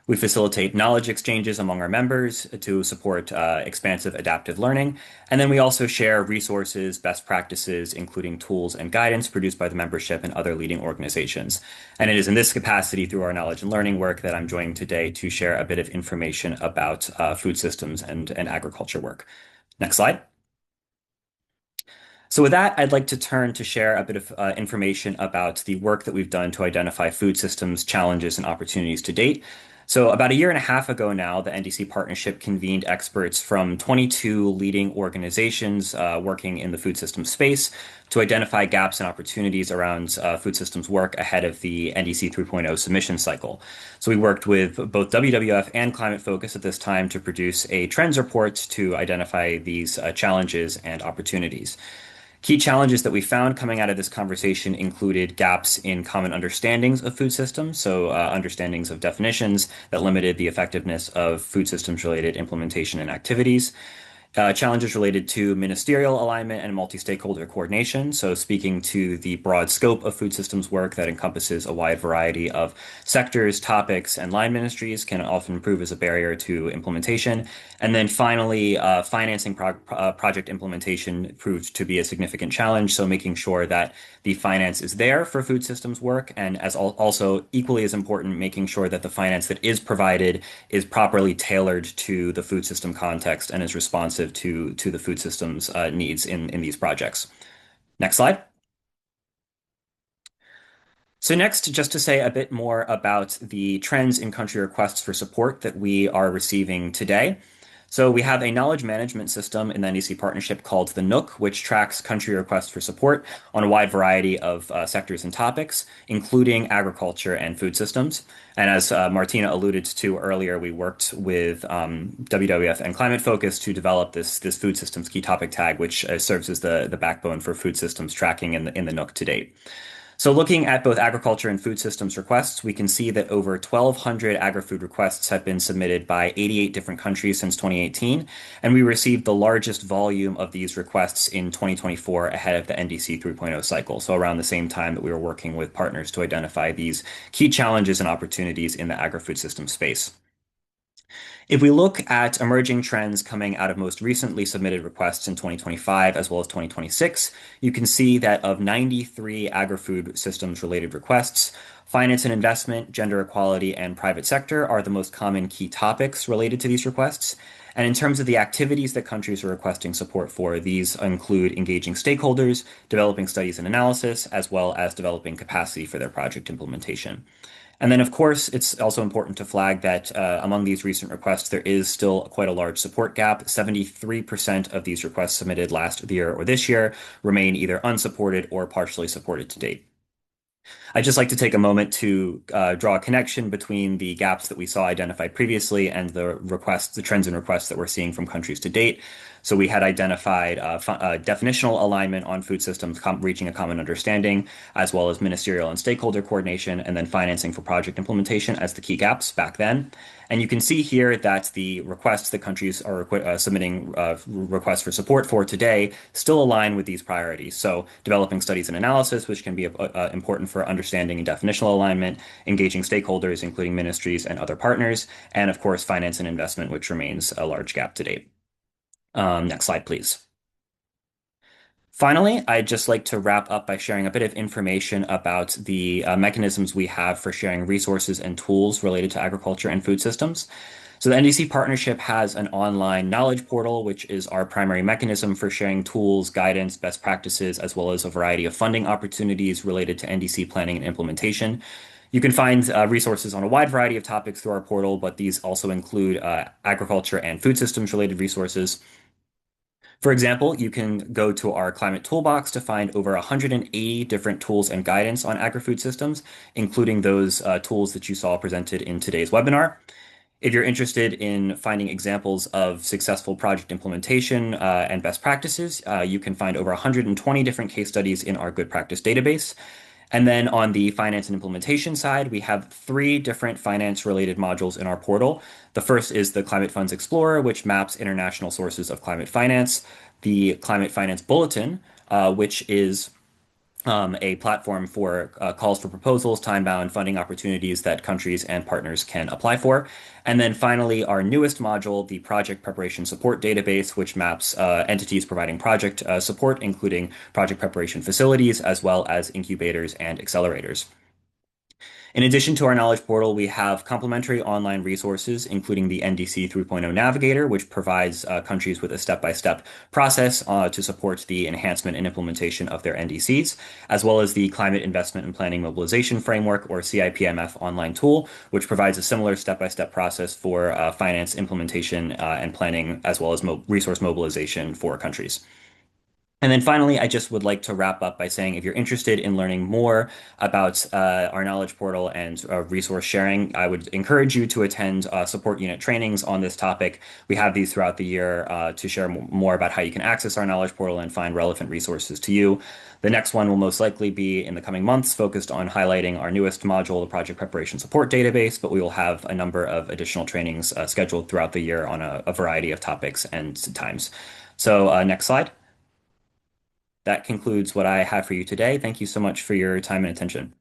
We facilitate knowledge exchanges among our members to support expansive adaptive learning. And then we also share resources, best practices, including tools and guidance produced by the membership and other leading organizations. And it is in this capacity through our knowledge and learning work that I'm joined today to share a bit of information about food systems and agriculture work. Next slide. So with that, I'd like to turn to share a bit of information about the work that we've done to identify food systems challenges and opportunities to date. So about a year and a half ago now, the NDC partnership convened experts from 22 leading organizations working in the food system space to identify gaps and opportunities around food systems work ahead of the NDC 3.0 submission cycle. So we worked with both WWF and Climate Focus at this time to produce a trends report to identify these challenges and opportunities. Key challenges that we found coming out of this conversation included gaps in common understandings of food systems, so understandings of definitions that limited the effectiveness of food systems related implementation and activities. Challenges related to ministerial alignment and multi-stakeholder coordination. So speaking to the broad scope of food systems work that encompasses a wide variety of sectors, topics, and line ministries can often prove as a barrier to implementation. And then finally, financing project implementation proved to be a significant challenge. So making sure that the finance is there for food systems work, and as also equally as important, making sure that the finance that is provided is properly tailored to the food system context and is responsive to the food systems needs in these projects. Next slide. So next, just to say a bit more about the trends in country requests for support that we are receiving today. So we have a knowledge management system in the NDC partnership called the Nook, which tracks country requests for support on a wide variety of sectors and topics, including agriculture and food systems. And as Martina alluded to earlier, we worked with WWF and Climate Focus to develop this food systems key topic tag, which serves as the backbone for food systems tracking in the Nook to date. So looking at both agriculture and food systems requests, we can see that over 1,200 agri-food requests have been submitted by 88 different countries since 2018, and we received the largest volume of these requests in 2024 ahead of the NDC 3.0 cycle, so around the same time that we were working with partners to identify these key challenges and opportunities in the agri-food system space. If we look at emerging trends coming out of most recently submitted requests in 2025 as well as 2026, you can see that of 93 agri-food systems related requests, finance and investment, gender equality, and private sector are the most common key topics related to these requests. And in terms of the activities that countries are requesting support for, these include engaging stakeholders, developing studies and analysis, as well as developing capacity for their project implementation. And then, of course, it's also important to flag that among these recent requests, there is still quite a large support gap. 73% of these requests submitted last year or this year remain either unsupported or partially supported to date. I'd just like to take a moment to draw a connection between the gaps that we saw identified previously and the trends and requests that we're seeing from countries to date. So we had identified definitional alignment on food systems reaching a common understanding, as well as ministerial and stakeholder coordination, and then financing for project implementation as the key gaps back then. And you can see here that the requests that countries are submitting requests for support for today still align with these priorities. So developing studies and analysis, which can be important for understanding and definitional alignment, engaging stakeholders, including ministries and other partners, and of course, finance and investment, which remains a large gap to date. Next slide, please. Finally, I'd just like to wrap up by sharing a bit of information about the mechanisms we have for sharing resources and tools related to agriculture and food systems. So the NDC partnership has an online knowledge portal, which is our primary mechanism for sharing tools, guidance, best practices, as well as a variety of funding opportunities related to NDC planning and implementation. You can find resources on a wide variety of topics through our portal, but these also include agriculture and food systems related resources. For example, you can go to our climate toolbox to find over 180 different tools and guidance on agri-food systems, including those tools that you saw presented in today's webinar. If you're interested in finding examples of successful project implementation and best practices, you can find over 120 different case studies in our good practice database. And then on the finance and implementation side, we have 3 different finance-related modules in our portal. The first is the Climate Funds Explorer, which maps international sources of climate finance. The Climate Finance Bulletin, which is a platform for calls for proposals, time-bound funding opportunities that countries and partners can apply for. And then finally, our newest module, the Project Preparation Support Database, which maps entities providing project support, including project preparation facilities, as well as incubators and accelerators. In addition to our knowledge portal, we have complementary online resources, including the NDC 3.0 Navigator, which provides countries with a step-by-step process to support the enhancement and implementation of their NDCs, as well as the Climate Investment and Planning Mobilization Framework, or CIPMF online tool, which provides a similar step-by-step process for finance implementation and planning, as well as resource mobilization for countries. And then finally, I just would like to wrap up by saying if you're interested in learning more about our knowledge portal and resource sharing, I would encourage you to attend support unit trainings on this topic. We have these throughout the year to share more about how you can access our knowledge portal and find relevant resources to you. The next one will most likely be in the coming months, focused on highlighting our newest module, the Project Preparation Support Database, but we will have a number of additional trainings scheduled throughout the year on a variety of topics and times. So next slide. That concludes what I have for you today. Thank you so much for your time and attention.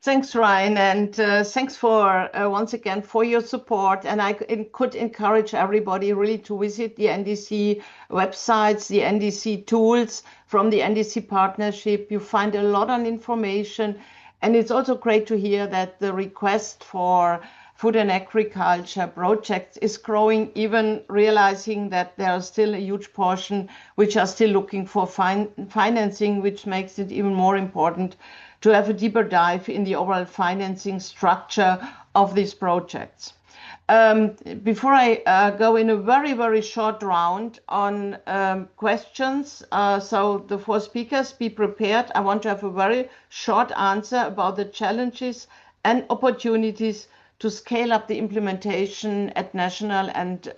Thanks, Ryan, and thanks for once again for your support. And I could encourage everybody really to visit the NDC websites, the NDC tools from the NDC partnership. You find a lot of information, and it's also great to hear that the request for food and agriculture projects is growing, even realizing that there are still a huge portion which are still looking for financing, which makes it even more important to have a deeper dive in the overall financing structure of these projects. Before I go in a very, very short round on questions, so the 4 speakers, be prepared. I want to have a very short answer about the challenges and opportunities to scale up the implementation at national and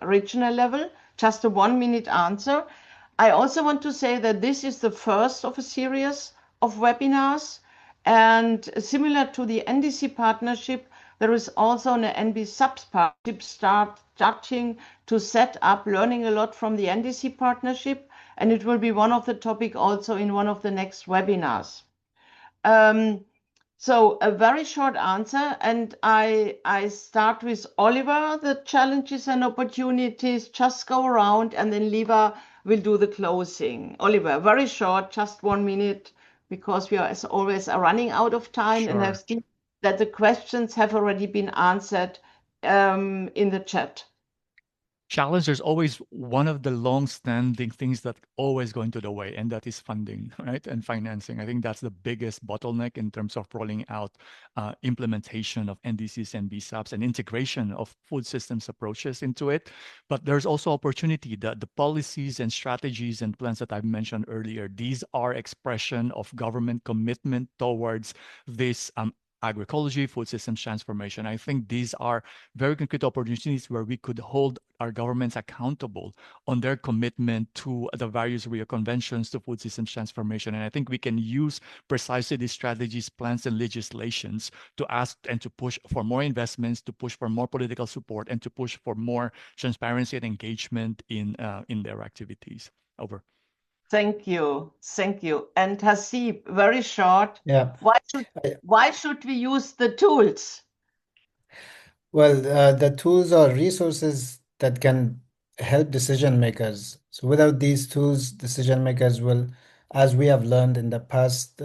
regional level. Just a 1-minute answer. I also want to say that this is the first of a series of webinars, and similar to the NDC partnership, there is also an NB subs partnership starting to set up, learning a lot from the NDC partnership, and it will be one of the topic also in one of the next webinars. So a very short answer, and I start with Oliver, the challenges and opportunities. Just go around, and then Liva will do the closing. Oliver, very short, just 1 minute, because we are, as always, are running out of time. Sure. And I've seen that the questions have already been answered in the chat. Challenge, there's always one of the long-standing things that always go into the way, and that is funding, right? And financing. I think that's the biggest bottleneck in terms of rolling out implementation of NDCs and BSAPs and integration of food systems approaches into it. But there's also opportunity. The policies and strategies and plans that I've mentioned earlier, these are expression of government commitment towards this agroecology, food systems transformation. I think these are very concrete opportunities where we could hold our governments accountable on their commitment to the various Rio Conventions to food systems transformation. And I think we can use precisely these strategies, plans, and legislations to ask and to push for more investments, to push for more political support, and to push for more transparency and engagement in their activities. Over. Thank you. Thank you. And Haseeb, very short. Yeah. Why should we use the tools? Well, the tools are resources that can help decision makers. So without these tools, decision makers will, as we have learned in the past,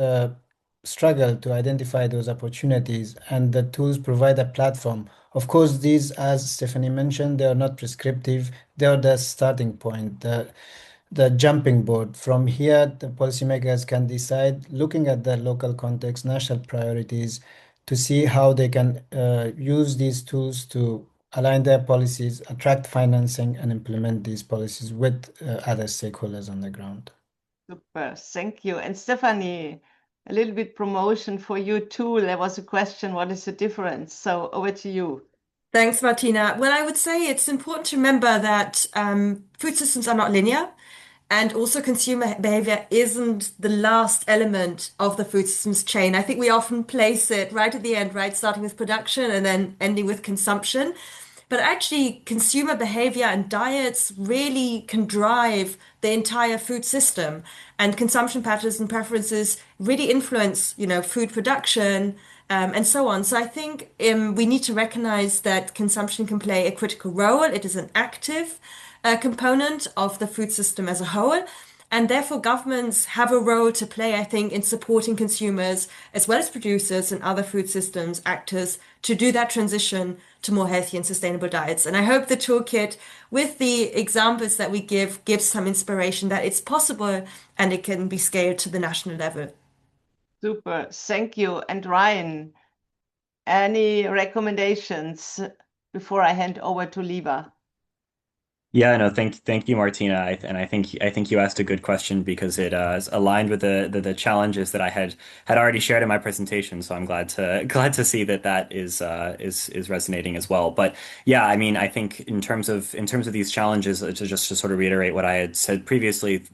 struggle to identify those opportunities. And the tools provide a platform Of course, these, as Stephanie mentioned, they are not prescriptive. They are the starting point, the jumping board. From here, the policymakers can decide, looking at their local context, national priorities, to see how they can use these tools to align their policies, attract financing, and implement these policies with other stakeholders on the ground. Super, thank you. And Stephanie, a little bit promotion for you too. There was a question, what is the difference? So over to you. Thanks, Martina. Well, I would say it's important to remember that food systems are not linear, and also consumer behavior isn't the last element of the food systems chain. I think we often place it right at the end, right, starting with production and then ending with consumption. But actually, consumer behavior and diets really can drive the entire food system, and consumption patterns and preferences really influence, food production, and so on. So I think we need to recognize that consumption can play a critical role. It is an active component of the food system as a whole. And therefore, governments have a role to play, I think, in supporting consumers as well as producers and other food systems actors to do that transition to more healthy and sustainable diets. And I hope the toolkit, with the examples that we give, gives some inspiration that it's possible and it can be scaled to the national level. Super, thank you. And Ryan, any recommendations before I hand over to Liva? Yeah, no, thank you, Martina. I think you asked a good question because it is aligned with the challenges that I had already shared in my presentation. So I'm glad to see that is resonating as well. But yeah, I mean, I think in terms of these challenges, to sort of reiterate what I had said previously,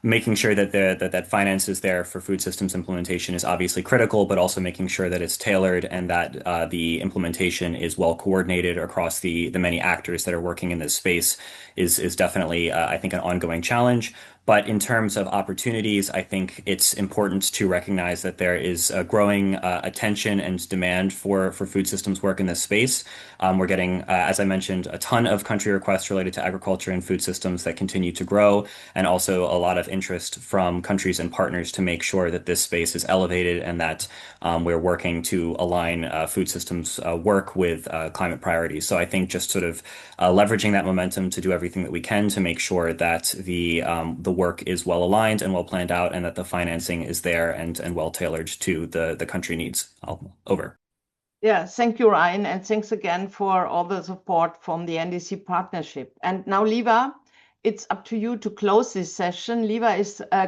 making sure that that finance is there for food systems implementation is obviously critical, but also making sure that it's tailored and that the implementation is well coordinated across the many actors that are working in this space is definitely I think an ongoing challenge. But in terms of opportunities, I think it's important to recognize that there is a growing attention and demand for food systems work in this space. We're getting, as I mentioned, a ton of country requests related to agriculture and food systems that continue to grow, and also a lot of interest from countries and partners to make sure that this space is elevated and that we're working to align food systems work with climate priorities. So I think just sort of leveraging that momentum to do everything that we can to make sure that the work is well aligned and well planned out, and that the financing is there and well tailored to the country needs. Over. Yeah, thank you, Ryan, and thanks again for all the support from the NDC partnership. And now, Liva, it's up to you to close this session. Liva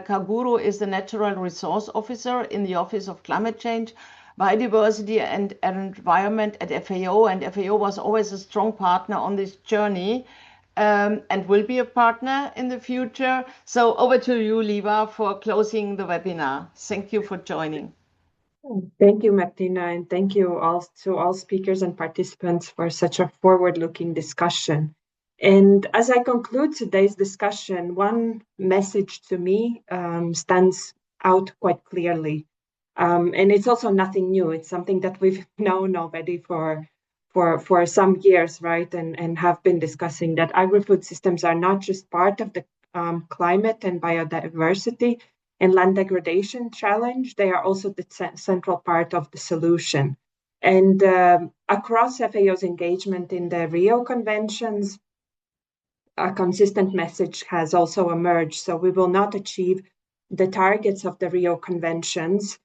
Kaguru is the Natural Resource Officer in the Office of Climate Change, Biodiversity and Environment at FAO, and FAO was always a strong partner on this journey. And will be a partner in the future. So over to you, Liva, for closing the webinar. Thank you for joining. Thank you, Martina, and thank you to all speakers and participants for such a forward-looking discussion. And as I conclude today's discussion, one message to me stands out quite clearly. And it's also nothing new. It's something that we've known already for some years, right? And have been discussing that agri-food systems are not just part of the climate and biodiversity and land degradation challenge, they are also the central part of the solution. And across FAO's engagement in the Rio Conventions, a consistent message has also emerged. So we will not achieve the targets of the Rio Conventions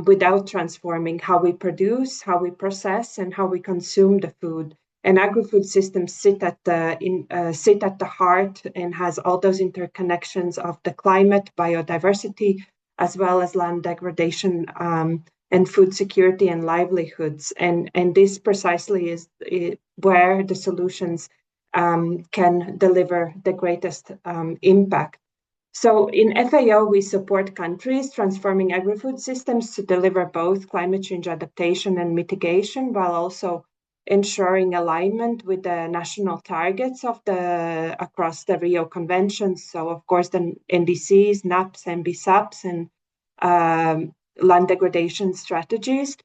without transforming how we produce, how we process, and how we consume the food. And agri-food systems sit at the heart and has all those interconnections of the climate, biodiversity, as well as land degradation and food security and livelihoods. And this precisely is where the solutions can deliver the greatest impact. So in FAO, we support countries transforming agri-food systems to deliver both climate change adaptation and mitigation, while also ensuring alignment with the national targets across the Rio Conventions. So, of course, the NDCs, NAPs, MBSAPs, and land degradation strategies.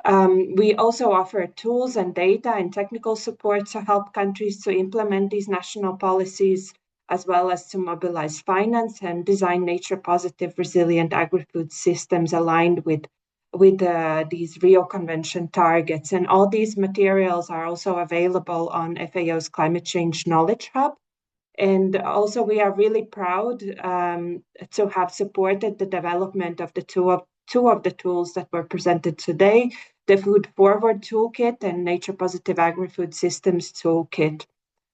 We also offer tools and data and technical support to help countries to implement these national policies, as well as to mobilize finance and design nature-positive, resilient agri-food systems aligned with with these Rio Convention targets. And all these materials are also available on FAO's Climate Change Knowledge Hub. And also, we are really proud to have supported the development of the two of the tools that were presented today, the Food Forward Toolkit and Nature Positive Agri-Food Systems Toolkit.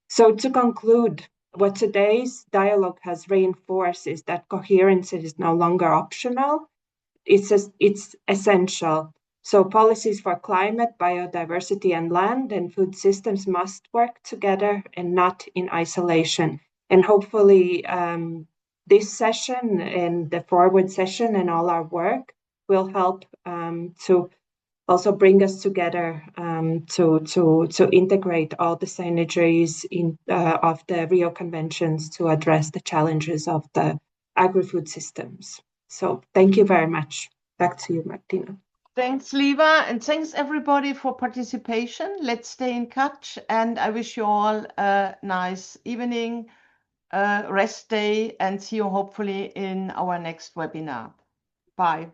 So to conclude, what today's dialogue has reinforced is that coherence is no longer optional. It's essential. So policies for climate, biodiversity, and land and food systems must work together and not in isolation. And hopefully this session and the forward session and all our work will help to also bring us together to integrate all the synergies of the Rio Conventions to address the challenges of the agri-food systems. So thank you very much. Back to you, Martina. Thanks, Liva, and thanks everybody for participation. Let's stay in touch, and I wish you all a nice evening, rest day, and see you hopefully in our next webinar. Bye.